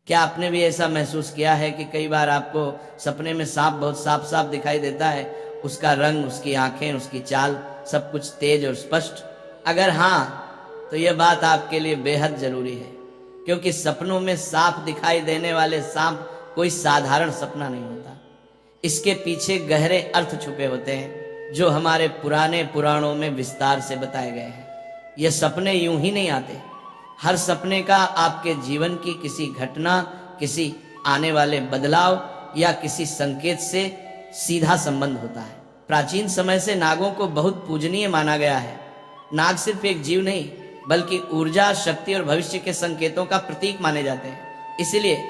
क्या आपने भी ऐसा महसूस किया है कि कई बार आपको सपने में सांप बहुत साफ साफ दिखाई देता है, उसका रंग, उसकी आंखें, उसकी चाल, सब कुछ तेज और स्पष्ट? अगर हाँ, तो यह बात आपके लिए बेहद जरूरी है, क्योंकि सपनों में साफ दिखाई देने वाले सांप कोई साधारण सपना नहीं होता। इसके पीछे गहरे अर्थ छुपे होते हैं, जो हमारे पुराने पुराणों में विस्तार से बताए गए हैं। ये सपने यूं ही नहीं आते। हर सपने का आपके जीवन की किसी घटना, किसी आने वाले बदलाव या किसी संकेत से सीधा संबंध होता है। प्राचीन समय से नागों को बहुत पूजनीय माना गया है। नाग सिर्फ एक जीव नहीं, बल्कि ऊर्जा, शक्ति और भविष्य के संकेतों का प्रतीक माने जाते हैं। इसलिए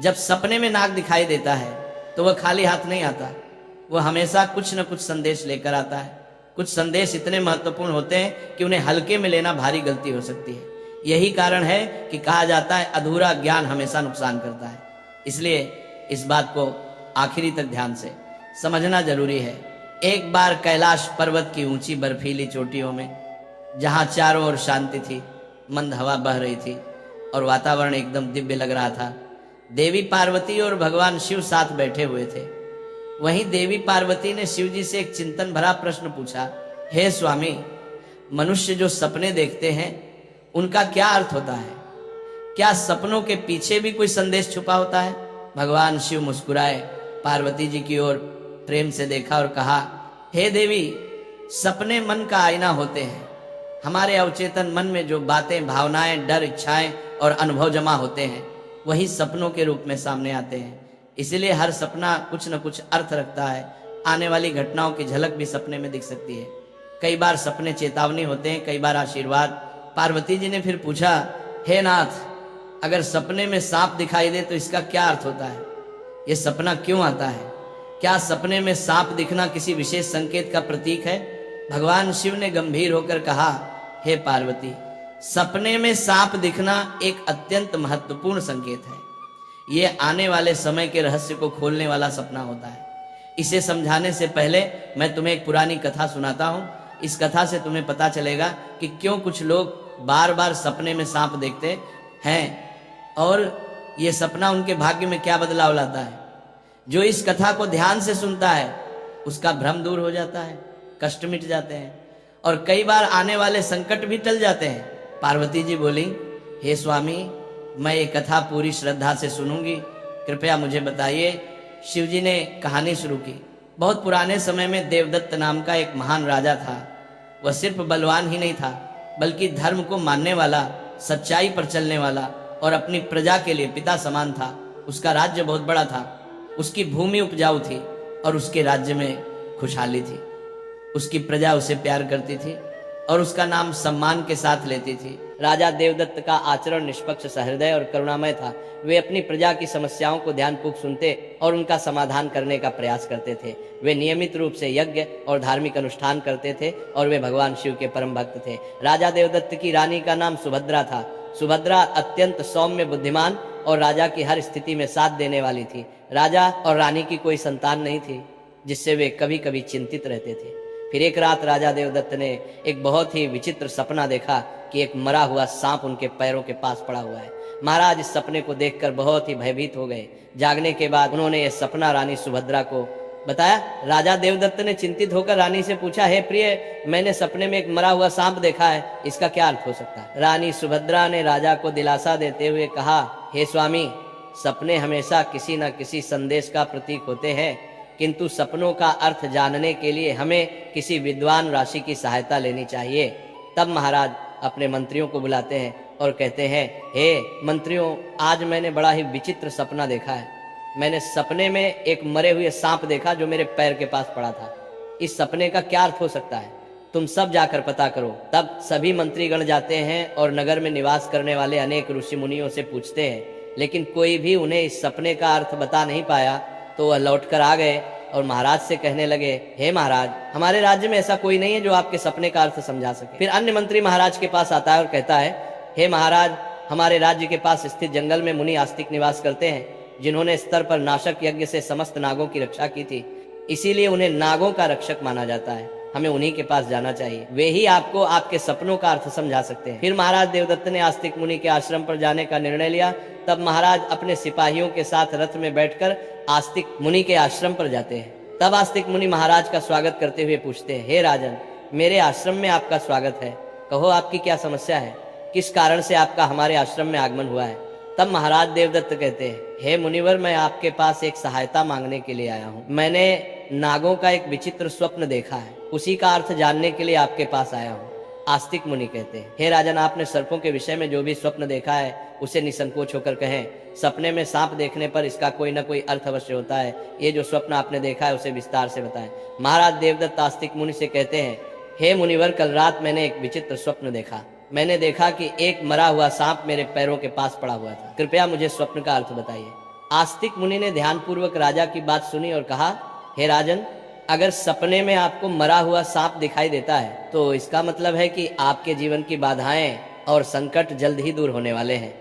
जब सपने में नाग दिखाई देता है तो वह खाली हाथ नहीं आता, वह हमेशा कुछ न कुछ संदेश लेकर आता है। कुछ संदेश इतने महत्वपूर्ण होते हैं कि उन्हें हल्के में लेना भारी गलती हो सकती है। यही कारण है कि कहा जाता है अधूरा ज्ञान हमेशा नुकसान करता है। इसलिए इस बात को आखिरी तक ध्यान से समझना जरूरी है। एक बार कैलाश पर्वत की ऊंची बर्फीली चोटियों में, जहां चारों ओर शांति थी, मंद हवा बह रही थी और वातावरण एकदम दिव्य लग रहा था, देवी पार्वती और भगवान शिव साथ बैठे हुए थे। वहीं देवी पार्वती ने शिव जी से एक चिंतन भरा प्रश्न पूछा, हे स्वामी, मनुष्य जो सपने देखते हैं उनका क्या अर्थ होता है? क्या सपनों के पीछे भी कोई संदेश छुपा होता है? भगवान शिव मुस्कुराए, पार्वती जी की ओर प्रेम से देखा और कहा, हे देवी, सपने मन का आईना होते हैं। हमारे अवचेतन मन में जो बातें, भावनाएं, डर, इच्छाएं और अनुभव जमा होते हैं, वही सपनों के रूप में सामने आते हैं। इसलिए हर सपना कुछ न कुछ अर्थ रखता है। आने वाली घटनाओं की झलक भी सपने में दिख सकती है। कई बार सपने चेतावनी होते हैं, कई बार आशीर्वाद। पार्वती जी ने फिर पूछा, हे नाथ, अगर सपने में सांप दिखाई दे तो इसका क्या अर्थ होता है? यह सपना क्यों आता है? क्या सपने में सांप दिखना किसी विशेष संकेत का प्रतीक है? भगवान शिव ने गंभीर होकर कहा, हे पार्वती, सपने में सांप दिखना एक अत्यंत महत्वपूर्ण संकेत है। यह आने वाले समय के रहस्य को खोलने वाला सपना होता है। इसे समझाने से पहले मैं तुम्हें एक पुरानी कथा सुनाता हूँ। इस कथा से तुम्हें पता चलेगा कि क्यों कुछ लोग बार बार सपने में सांप देखते हैं और यह सपना उनके भाग्य में क्या बदलाव लाता है। जो इस कथा को ध्यान से सुनता है उसका भ्रम दूर हो जाता है, कष्ट मिट जाते हैं और कई बार आने वाले संकट भी टल जाते हैं। पार्वती जी बोली, हे स्वामी, मैं ये कथा पूरी श्रद्धा से सुनूंगी, कृपया मुझे बताइए। शिवजी ने कहानी शुरू की। बहुत पुराने समय में देवदत्त नाम का एक महान राजा था। वह सिर्फ बलवान ही नहीं था, बल्कि धर्म को मानने वाला, सच्चाई पर चलने वाला और अपनी प्रजा के लिए पिता समान था। उसका राज्य बहुत बड़ा था, उसकी भूमि उपजाऊ थी और उसके राज्य में खुशहाली थी। उसकी प्रजा उसे प्यार करती थी और उसका नाम सम्मान के साथ लेती थी। राजा देवदत्त का आचरण निष्पक्ष, सहृदय और करुणामय था। वे अपनी प्रजा की समस्याओं को ध्यानपूर्वक सुनते और उनका समाधान करने का प्रयास करते थे। वे नियमित रूप से यज्ञ और धार्मिक अनुष्ठान करते थे और वे भगवान शिव के परम भक्त थे। राजा देवदत्त की रानी का नाम सुभद्रा था। सुभद्रा अत्यंत सौम्य, बुद्धिमान और राजा की हर स्थिति में साथ देने वाली थी। राजा और रानी की कोई संतान नहीं थी, जिससे वे कभी कभी चिंतित रहते थे। फिर एक रात राजा देवदत्त ने एक बहुत ही विचित्र सपना देखा कि एक मरा हुआ सांप उनके पैरों के पास पड़ा हुआ है। महाराज इस सपने को देखकर बहुत ही भयभीत हो गए। जागने के बाद उन्होंने यह सपना रानी सुभद्रा को बताया। राजा देवदत्त ने चिंतित होकर रानी से पूछा, हे प्रिय, मैंने सपने में एक मरा हुआ सांप देखा है, इसका क्या अर्थ हो सकता है? रानी सुभद्रा ने राजा को दिलासा देते हुए कहा, हे स्वामी, सपने हमेशा किसी न किसी संदेश का प्रतीक होते हैं, किंतु सपनों का अर्थ जानने के लिए हमें किसी विद्वान राशि की सहायता लेनी चाहिए। तब महाराज अपने मंत्रियों को बुलाते हैं और कहते हैं, हे मंत्रियों, आज मैंने बड़ा ही विचित्र सपना देखा है। मैंने सपने में एक मरे हुए सांप देखा जो मेरे पैर के पास पड़ा था। इस सपने का क्या अर्थ हो सकता है? तुम सब जाकर पता करो। तब सभी मंत्रीगण जाते हैं और नगर में निवास करने वाले अनेक ऋषि मुनियों से पूछते हैं, लेकिन कोई भी उन्हें इस सपने का अर्थ बता नहीं पाया। तो वह लौटकर आ गए और महाराज से कहने लगे, हे महाराज, हमारे राज्य में ऐसा कोई नहीं है जो आपके सपने का अर्थ समझा सके। फिर अन्य मंत्री महाराज के पास आता है और कहता है, हे महाराज, हमारे राज्य के पास स्थित जंगल में मुनि आस्तिक निवास करते हैं, जिन्होंने स्तर पर नाशक यज्ञ से समस्त नागों की रक्षा की थी। इसीलिए उन्हें नागों का रक्षक माना जाता है। हमें उन्हीं के पास जाना चाहिए, वे ही आपको आपके सपनों का अर्थ समझा सकते हैं। फिर महाराज देवदत्त ने आस्तिक मुनि के आश्रम पर जाने का निर्णय लिया तब महाराज अपने सिपाहियों के साथ रथ में बैठकर आस्तिक मुनि के आश्रम पर जाते हैं। तब आस्तिक मुनि महाराज का स्वागत करते हुए पूछते हैं, हे राजन, मेरे आश्रम में आपका स्वागत है, कहो आपकी क्या समस्या है, किस कारण से आपका हमारे आश्रम में आगमन हुआ है। तब महाराज देवदत्त कहते हैं, हे मुनिवर, मैं आपके पास एक सहायता मांगने के लिए आया हूँ। मैंने नागों का एक विचित्र स्वप्न देखा है, उसी का अर्थ जानने के लिए आपके पास आया हूँ। आस्तिक मुनि कहते हैं, हे राजन, आपने सर्पों के विषय में जो भी स्वप्न देखा है उसे निसंकोच होकर कहें। सपने में सांप देखने पर इसका कोई न कोई अर्थ अवश्य होता है। ये जो स्वप्न आपने देखा है उसे विस्तार से बताएं। महाराज देवदत्त आस्तिक मुनि से कहते हैं, हे मुनिवर, कल रात मैंने एक विचित्र स्वप्न देखा। मैंने देखा कि एक मरा हुआ सांप मेरे पैरों के पास पड़ा हुआ था। कृपया मुझे स्वप्न का अर्थ बताइए। आस्तिक मुनि ने ध्यानपूर्वक राजा की बात सुनी और कहा, हे राजन, अगर सपने में आपको मरा हुआ सांप दिखाई देता है तो इसका मतलब है कि आपके जीवन की बाधाएं और संकट जल्द ही दूर होने वाले हैं।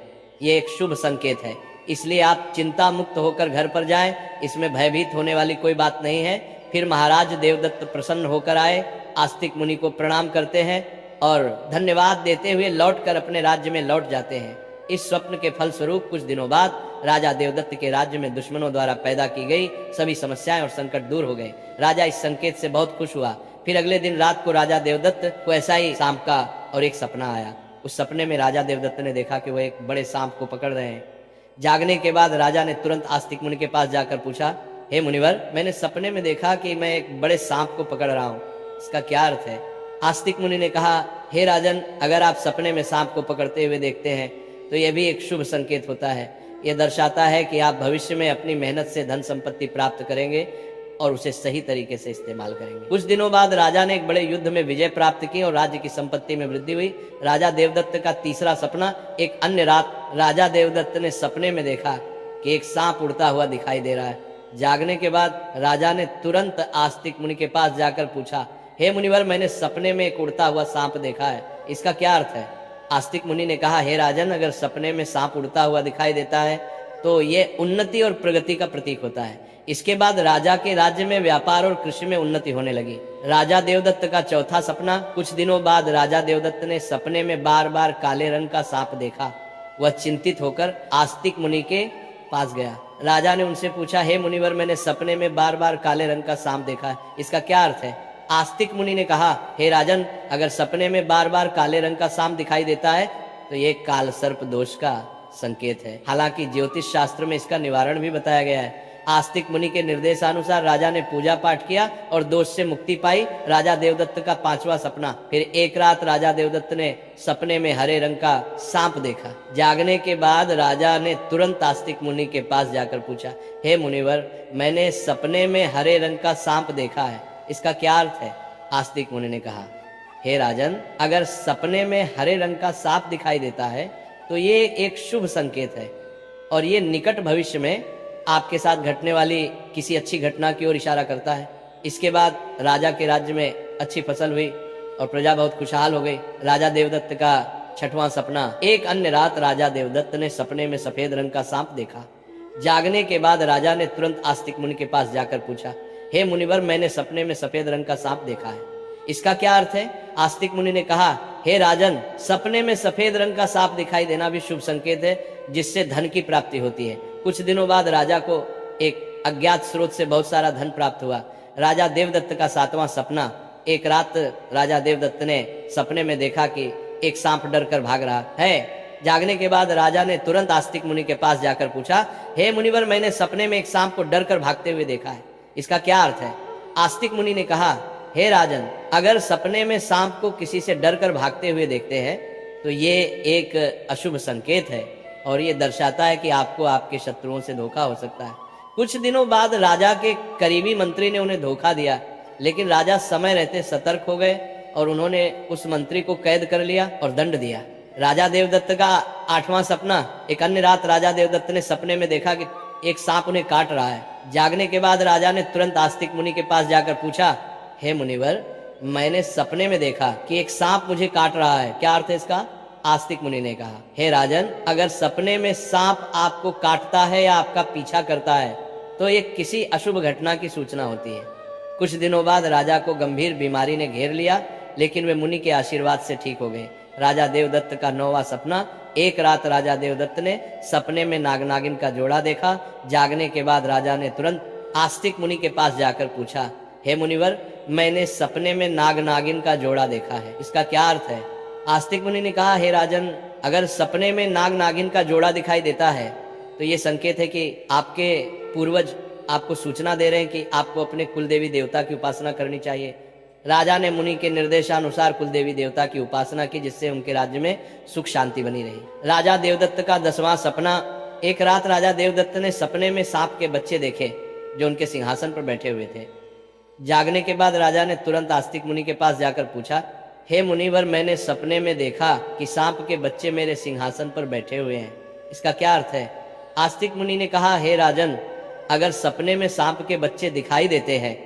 ये एक शुभ संकेत है, इसलिए आप चिंता मुक्त होकर घर पर जाएं, इसमें भयभीत होने वाली कोई बात नहीं है। फिर महाराज देवदत्त प्रसन्न होकर आए, आस्तिक मुनि को प्रणाम करते हैं और धन्यवाद देते हुए लौटकर अपने राज्य में लौट जाते हैं। इस स्वप्न के फलस्वरूप कुछ दिनों बाद राजा देवदत्त के राज्य में दुश्मनों द्वारा पैदा की गई सभी समस्याएं और संकट दूर हो गए। राजा इस संकेत से बहुत खुश हुआ। फिर अगले दिन रात को राजा देवदत्त को ऐसा ही सांप का और एक सपना आया। उस सपने में राजा देवदत्त ने देखा कि वह एक बड़े सांप को पकड़ रहे हैं। जागने के बाद राजा ने तुरंत आस्तिक मुनि के पास जाकर पूछा, हे मुनिवर, मैंने सपने में देखा कि मैं एक बड़े सांप को पकड़ रहा हूँ, इसका क्या अर्थ है। आस्तिक मुनि ने कहा, हे राजन, अगर आप सपने में सांप को पकड़ते हुए देखते हैं तो यह भी एक शुभ संकेत होता है। यह दर्शाता है कि आप भविष्य में अपनी मेहनत से धन संपत्ति प्राप्त करेंगे और उसे सही तरीके से इस्तेमाल करेंगे। कुछ दिनों बाद राजा ने एक बड़े युद्ध में विजय प्राप्त की और राज्य की संपत्ति में वृद्धि हुई। राजा देवदत्त का तीसरा सपना, एक अन्य रात राजा देवदत्त ने सपने में देखा कि एक सांप उड़ता हुआ दिखाई दे रहा है। जागने के बाद राजा ने तुरंत आस्तिक मुनि के पास जाकर पूछा, हे मुनिवर, मैंने सपने में एक उड़ता हुआ सांप देखा है, इसका क्या अर्थ है। आस्तिक मुनि ने कहा, हे राजन, अगर सपने में सांप उड़ता हुआ दिखाई देता है तो ये उन्नति और प्रगति का प्रतीक होता है। इसके बाद राजा के राज्य में व्यापार और कृषि में उन्नति होने लगी। राजा देवदत्त का चौथा सपना, कुछ दिनों बाद राजा देवदत्त ने सपने में बार बार काले रंग का सांप देखा। वह चिंतित होकर आस्तिक मुनि के पास गया। राजा ने उनसे पूछा, हे मुनिवर, मैंने सपने में बार बार काले रंग का सांप देखा है, इसका क्या अर्थ है। आस्तिक मुनि ने कहा, हे राजन, अगर सपने में बार बार काले रंग का सांप दिखाई देता है तो ये काल सर्प दोष का संकेत है। हालांकि ज्योतिष शास्त्र में इसका निवारण भी बताया गया है। आस्तिक मुनि के निर्देशानुसार राजा ने पूजा पाठ किया और दोष से मुक्ति पाई। राजा देवदत्त का पांचवा सपना, फिर एक रात राजा देवदत्त ने सपने में हरे रंग का सांप देखा। जागने के बाद राजा ने तुरंत आस्तिक मुनि के पास जाकर पूछा, हे मुनिवर, मैंने सपने में हरे रंग का सांप देखा है, इसका क्या अर्थ है। आस्तिक मुनि ने कहा, हे राजन, अगर सपने में हरे रंग का सांप दिखाई देता है तो ये एक शुभ संकेत है और ये निकट भविष्य में आपके साथ घटने वाली किसी अच्छी घटना की ओर इशारा करता है। इसके बाद राजा के राज्य में अच्छी फसल हुई और प्रजा बहुत खुशहाल हो गई। राजा देवदत्त का छठवां सपना, एक अन्य रात राजा देवदत्त ने सपने में सफेद रंग का सांप देखा। जागने के बाद राजा ने तुरंत आस्तिक मुनि के पास जाकर पूछा, हे मुनिवर, मैंने सपने में सफेद रंग का सांप देखा है, इसका क्या अर्थ है। आस्तिक मुनि ने कहा, हे राजन, सपने में सफेद रंग का सांप दिखाई देना भी शुभ संकेत है, जिससे धन की प्राप्ति होती है। कुछ दिनों बाद राजा को एक अज्ञात स्रोत से बहुत सारा धन प्राप्त हुआ। राजा देवदत्त का सातवां सपना, एक रात राजा देवदत्त ने सपने में देखा कि एक सांप डर कर भाग रहा है। जागने के बाद राजा ने तुरंत आस्तिक मुनि के पास जाकर पूछा, हे मुनिवर, मैंने सपने में एक सांप को डर कर भागते हुए देखा है, इसका क्या अर्थ है। आस्तिक मुनि ने कहा, हे राजन, अगर सपने में सांप को किसी से डर कर भागते हुए देखते हैं तो ये एक अशुभ संकेत है और ये दर्शाता है कि आपको आपके शत्रुओं से धोखा हो सकता है। कुछ दिनों बाद राजा के करीबी मंत्री ने उन्हें धोखा दिया, लेकिन राजा समय रहते सतर्क हो गए और उन्होंने उस मंत्री को कैद कर लिया और दंड दिया। राजा देवदत्त का आठवां सपना, एक अन्य रात राजा देवदत्त ने सपने में देखा कि एक सांप उन्हें काट रहा है। जागने के बाद राजा ने तुरंत आस्तिक मुनि के पास जाकर पूछा, हे मुनिवर, मैंने सपने में देखा कि एक सांप मुझे काट रहा है, क्या अर्थ है इसका। आस्तिक मुनि ने कहा, हे राजन, अगर सपने में सांप आपको काटता है या आपका पीछा करता है तो ये किसी अशुभ घटना की सूचना होती है। कुछ दिनों बाद राजा को गंभीर बीमारी ने घेर लिया, लेकिन वे मुनि के आशीर्वाद से ठीक हो गए। राजा देवदत्त का नौवां सपना, एक रात राजा देवदत्त ने सपने में नाग नागिन का जोड़ा देखा। जागने के बाद राजा ने तुरंत आस्तिक मुनि के पास जाकर पूछा, हे मुनिवर, मैंने सपने में नाग नागिन का जोड़ा देखा है, इसका क्या अर्थ है? आस्तिक मुनि ने कहा, हे राजन, अगर सपने में नाग नागिन का जोड़ा दिखाई देता है तो ये संकेत है कि आपके पूर्वज आपको सूचना दे रहे हैं कि आपको अपने कुलदेवी देवता की उपासना करनी चाहिए। राजा ने मुनि के निर्देशानुसार कुलदेवी देवता की उपासना की, जिससे उनके राज्य में सुख शांति बनी रही। राजा देवदत्त का 10वां सपना। एक रात राजा देवदत्त ने सपने में सांप के बच्चे देखे जो उनके सिंहासन पर बैठे हुए थे। जागने के बाद राजा ने तुरंत आस्तिक मुनि के पास जाकर पूछा, हे मुनिवर, मैंने सपने में देखा कि सांप के बच्चे मेरे सिंहासन पर बैठे हुए हैं, इसका क्या अर्थ है? आस्तिक मुनि ने कहा, हे राजन, अगर सपने में सांप के बच्चे दिखाई देते हैं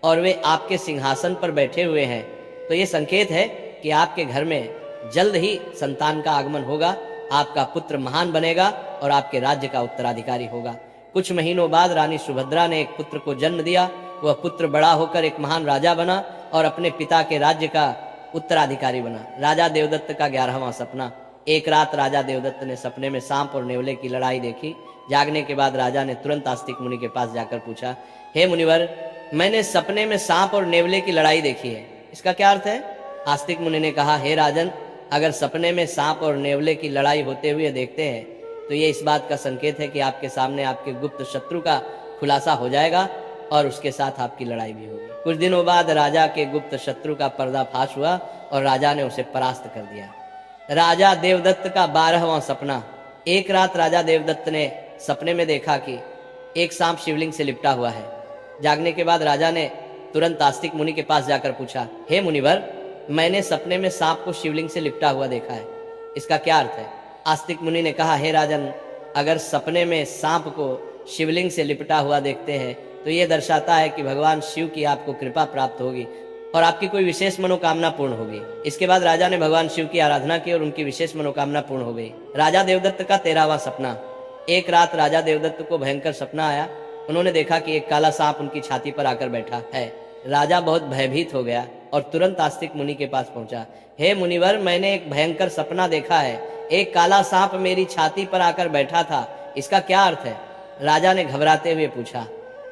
और वे आपके सिंहासन पर बैठे हुए हैं तो ये संकेत है कि आपके घर में जल्द ही संतान का आगमन होगा, आपका पुत्र महान बनेगा और आपके राज्य का उत्तराधिकारी होगा। कुछ महीनों बाद रानी सुभद्रा ने एक पुत्र को जन्म दिया। वह पुत्र बड़ा होकर एक महान राजा बना और अपने पिता के राज्य का उत्तराधिकारी बना। राजा देवदत्त का 11वां सपना। एक रात राजा देवदत्त ने सपने में सांप और नेवले की लड़ाई देखी। जागने के बाद राजा ने तुरंत आस्तिक मुनि के पास जाकर पूछा, हे मुनिवर, मैंने सपने में सांप और नेवले की लड़ाई देखी है, इसका क्या अर्थ है? आस्तिक मुनि ने कहा, हे राजन, अगर सपने में सांप और नेवले की लड़ाई होते हुए देखते हैं तो ये इस बात का संकेत है कि आपके सामने आपके गुप्त शत्रु का खुलासा हो जाएगा और उसके साथ आपकी लड़ाई भी होगी। कुछ दिनों बाद राजा के गुप्त शत्रु का पर्दाफाश हुआ और राजा ने उसे परास्त कर दिया। राजा देवदत्त का 12वां सपना। एक रात राजा देवदत्त ने सपने में देखा कि एक सांप शिवलिंग से लिपटा हुआ है। जागने के बाद राजा ने तुरंत आस्तिक मुनि के पास जाकर पूछा, हे मुनिवर, मैंने सपने में सांप को शिवलिंग से लिपटा हुआ देखा है, इसका क्या अर्थ है? आस्तिक मुनि ने कहा, हे राजन, अगर सपने में सांप को शिवलिंग से लिपटा हुआ देखते हैं तो यह दर्शाता है कि भगवान शिव की आपको कृपा प्राप्त होगी और आपकी कोई विशेष मनोकामना पूर्ण होगी। इसके बाद राजा ने भगवान शिव की आराधना की और उनकी विशेष मनोकामना पूर्ण हो गई। राजा देवदत्त का 13वां सपना। एक रात राजा देवदत्त को भयंकर सपना आया। उन्होंने देखा कि एक काला सांप उनकी छाती पर आकर बैठा है। राजा बहुत भयभीत हो गया और तुरंत आस्तिक मुनि के पास पहुंचा, हे मुनिवर, मैंने एक भयंकर सपना देखा है, एक काला सांप मेरी छाती पर आकर बैठा था, इसका क्या अर्थ है? राजा ने घबराते हुए पूछा।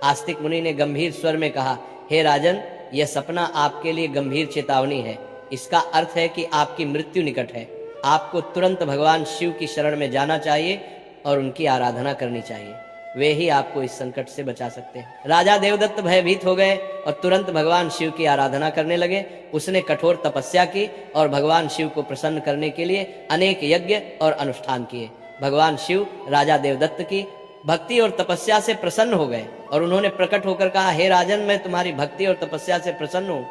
आस्तिक मुनि ने गंभीर स्वर में कहा, हे राजन, यह सपना आपके लिए गंभीर चेतावनी है। इसका अर्थ है कि आपकी मृत्यु निकट है। आपको तुरंत भगवान शिव की शरण में जाना चाहिए और उनकी आराधना करनी चाहिए, वे ही आपको इस संकट से बचा सकते हैं। राजा देवदत्त भयभीत हो गए और तुरंत भगवान शिव की आराधना करने लगे। उसने कठोर तपस्या की और भगवान शिव को प्रसन्न करने के लिए अनेक यज्ञ और अनुष्ठान किए। भगवान शिव राजा देवदत्त की भक्ति और तपस्या से प्रसन्न हो गए और उन्होंने प्रकट होकर कहा, हे राजन, मैं तुम्हारी भक्ति और तपस्या से प्रसन्न हूँ।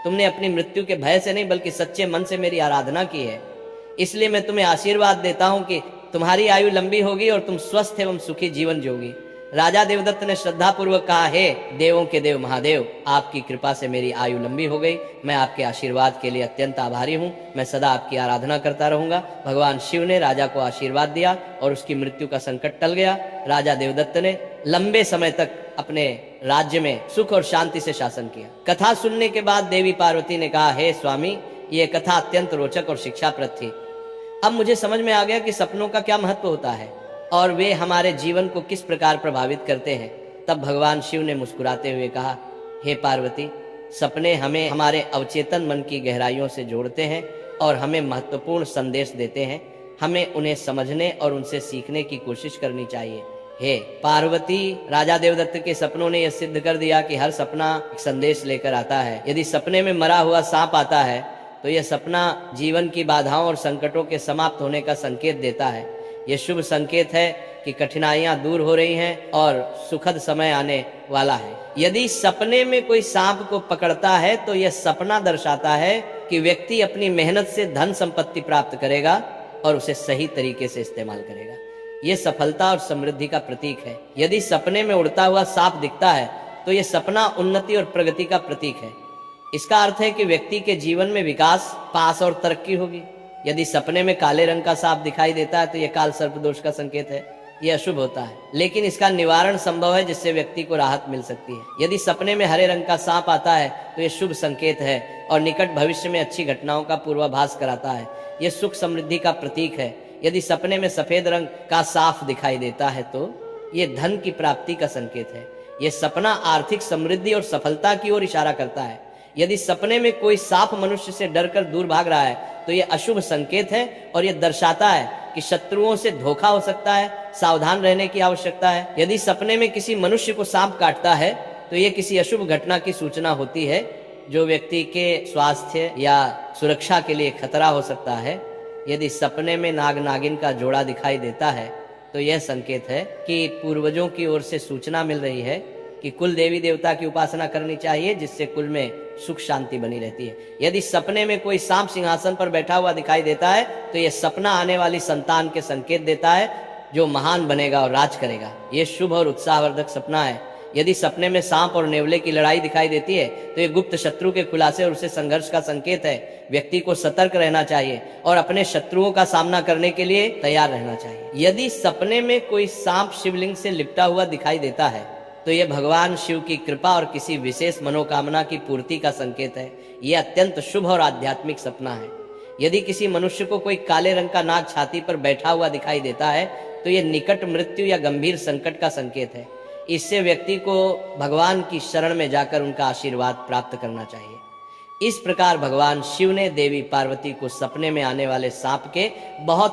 तुमने अपनी मृत्यु के भय से नहीं बल्कि सच्चे मन से मेरी आराधना की है, इसलिए मैं तुम्हें आशीर्वाद देता हूँ कि तुम्हारी आयु लंबी होगी और तुम स्वस्थ एवं सुखी जीवन जियोगी। राजा देवदत्त ने श्रद्धा पूर्वक कहा, हे देवों के देव महादेव, आपकी कृपा से मेरी आयु लंबी हो गई। मैं आपके आशीर्वाद के लिए अत्यंत आभारी हूँ। मैं सदा आपकी आराधना करता रहूंगा। भगवान शिव ने राजा को आशीर्वाद दिया और उसकी मृत्यु का संकट टल गया। राजा देवदत्त ने लंबे समय तक अपने राज्य में सुख और शांति से शासन किया। कथा सुनने के बाद देवी पार्वती ने कहा, हे स्वामी, ये कथा अत्यंत रोचक और शिक्षाप्रद थी। अब मुझे समझ में आ गया कि सपनों का क्या महत्व होता है और वे हमारे जीवन को किस प्रकार प्रभावित करते हैं। तब भगवान शिव ने मुस्कुराते हुए कहा, हे पार्वती, सपने हमें हमारे अवचेतन मन की गहराइयों से जोड़ते हैं और हमें महत्वपूर्ण संदेश देते हैं। हमें उन्हें समझने और उनसे सीखने की कोशिश करनी चाहिए। हे पार्वती, राजा देवदत्त के सपनों ने यह सिद्ध कर दिया कि हर सपना एक संदेश लेकर आता है। यदि सपने में मरा हुआ सांप आता है तो यह सपना जीवन की बाधाओं और संकटों के समाप्त होने का संकेत देता है। यह शुभ संकेत है कि कठिनाइयां दूर हो रही हैं और सुखद समय आने वाला है। यदि सपने में कोई सांप को पकड़ता है तो यह सपना दर्शाता है कि व्यक्ति अपनी मेहनत से धन संपत्ति प्राप्त करेगा और उसे सही तरीके से इस्तेमाल करेगा। यह सफलता और समृद्धि का प्रतीक है। यदि सपने में उड़ता हुआ सांप दिखता है तो यह सपना उन्नति और प्रगति का प्रतीक है। इसका अर्थ है कि व्यक्ति के जीवन में विकास, पास और तरक्की होगी। यदि सपने में काले रंग का सांप दिखाई देता है तो यह काल सर्प दोष का संकेत है। यह अशुभ होता है, लेकिन इसका निवारण संभव है जिससे व्यक्ति को राहत मिल सकती है। यदि सपने में हरे रंग का सांप आता है तो यह शुभ संकेत है और निकट भविष्य में अच्छी घटनाओं का पूर्वाभास कराता है। यह सुख समृद्धि का प्रतीक है। यदि सपने में सफेद रंग का साफ दिखाई देता है तो ये धन की प्राप्ति का संकेत है। यह सपना आर्थिक समृद्धि और सफलता की ओर इशारा करता है। यदि सपने में कोई सांप मनुष्य से डरकर दूर भाग रहा है तो यह अशुभ संकेत है और यह दर्शाता है कि शत्रुओं से धोखा हो सकता है, सावधान रहने की आवश्यकता है। यदि सपने में किसी मनुष्य को सांप काटता है तो यह किसी अशुभ घटना की सूचना होती है, जो व्यक्ति के स्वास्थ्य या सुरक्षा के लिए खतरा हो सकता है। यदि सपने में नाग नागिन का जोड़ा दिखाई देता है तो यह संकेत है कि पूर्वजों की ओर से सूचना मिल रही है कि कुल देवी देवता की उपासना करनी चाहिए, जिससे कुल में सुख शांति बनी रहती है। यदि सपने में कोई सांप सिंहासन पर बैठा हुआ दिखाई देता है तो यह सपना आने वाली संतान के संकेत देता है, जो महान बनेगा और राज करेगा। यह शुभ और उत्साहवर्धक सपना है। यदि सपने में सांप और नेवले की लड़ाई दिखाई देती है तो यह गुप्त शत्रु के खुलासे और उससे संघर्ष का संकेत है। व्यक्ति को सतर्क रहना चाहिए और अपने शत्रुओं का सामना करने के लिए तैयार रहना चाहिए। यदि सपने में कोई सांप शिवलिंग से लिपटा हुआ दिखाई देता है तो यह भगवान शिव की कृपा और किसी विशेष मनोकामना की पूर्ति का संकेत है। यह अत्यंत शुभ और आध्यात्मिक सपना है। यदि किसी मनुष्य को कोई काले रंग का नाग छाती पर बैठा हुआ दिखाई देता है तो यह निकट मृत्यु या गंभीर संकट का संकेत है। इससे व्यक्ति को भगवान की शरण में जाकर उनका आशीर्वाद प्राप्त करना चाहिए। इस प्रकार भगवान शिव ने देवी पार्वती को सपने में आने वाले सांप के बहुत